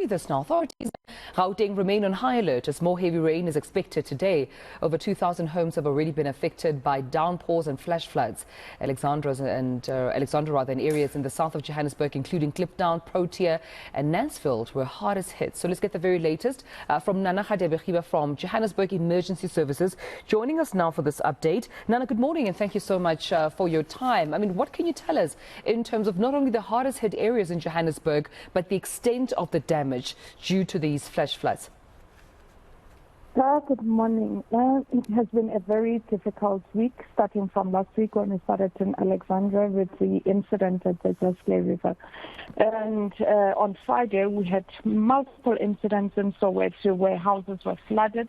you this now. Authorities in Gauteng remain on high alert as more heavy rain is expected today. Over 2,000 homes have already been affected by downpours and flash floods. Alexandra in areas in the south of Johannesburg, including Kliptown, Protea and Nancefield, were hardest hit. So let's get the very latest from Nana Radebe-Kgiba from Johannesburg Emergency Services, joining us now for this update. Nana, good morning and thank you so much for your time. I mean, what can you tell us in terms of not only the hardest hit areas in Johannesburg, but the extent of the damage due to these flash floods? Good morning. It has been a very difficult week, starting from last week when we started in Alexandra with the incident at the River. And on Friday, we had multiple incidents in Soweto where houses were flooded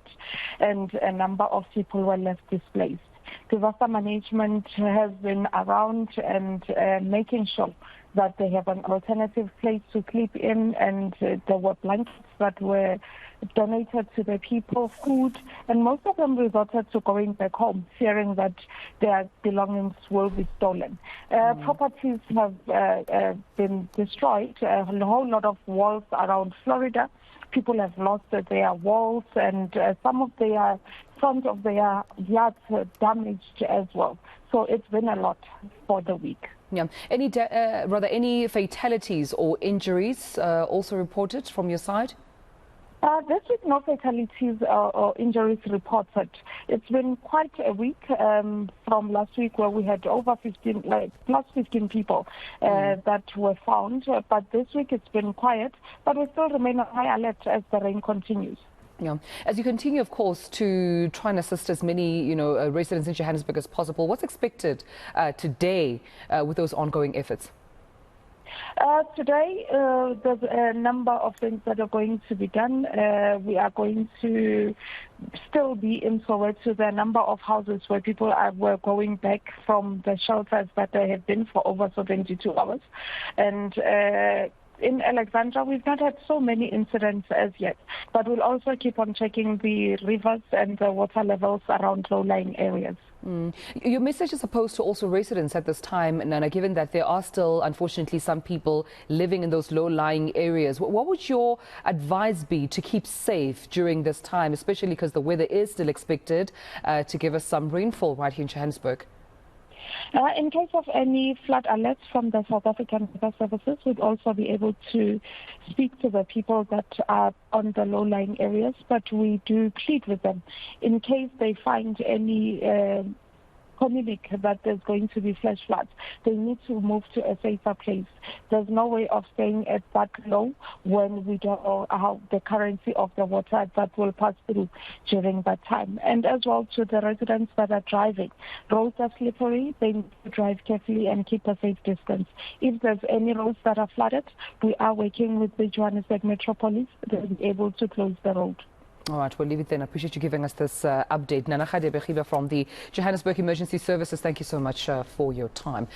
and a number of people were left displaced. Disaster management has been around and making sure that they have an alternative place to sleep in, and there were blankets that were donated to the people, food, and most of them resorted to going back home, fearing that their belongings will be stolen. Properties have been destroyed, a whole lot of walls around Florida. People have lost their walls, and some of their front of their yards damaged as well. So it's been a lot for the week. Yeah. Any fatalities or injuries also reported from your side? This week, no fatalities or injuries reported. It's been quite a week from last week where we had over 15, plus 15 people that were found. But this week it's been quiet, but we still remain on high alert as the rain continues. Yeah. As you continue, of course, to try and assist as many, residents in Johannesburg as possible, what's expected today with those ongoing efforts? Today, there's a number of things that are going to be done. We are going to still be in Soweto. There are a number of houses where people were going back from the shelters that they have been for over 72 hours. And in Alexandra, we've not had so many incidents as yet, but we'll also keep on checking the rivers and the water levels around low-lying areas. Your message is supposed to also residents at this time, Nana, given that there are still, unfortunately, some people living in those low-lying areas. What would your advice be to keep safe during this time, especially because the weather is still expected to give us some rainfall right here in Johannesburg? In case of any flood alerts from the South African Weather Services, we'd also be able to speak to the people that are on the low-lying areas, but we do plead with them in case they find any communique that there's going to be flash floods. They need to move to a safer place. There's no way of staying at that low when we don't know how the currency of the water that will pass through during that time. And as well to the residents that are driving. Roads are slippery. They need to drive carefully and keep a safe distance. If there's any roads that are flooded, we are working with the Johannesburg Metro Police. They'll be able to close the road. All right, we'll leave it then. I appreciate you giving us this update. Nana Radebe-Kgiba from the Johannesburg Emergency Services, thank you so much for your time.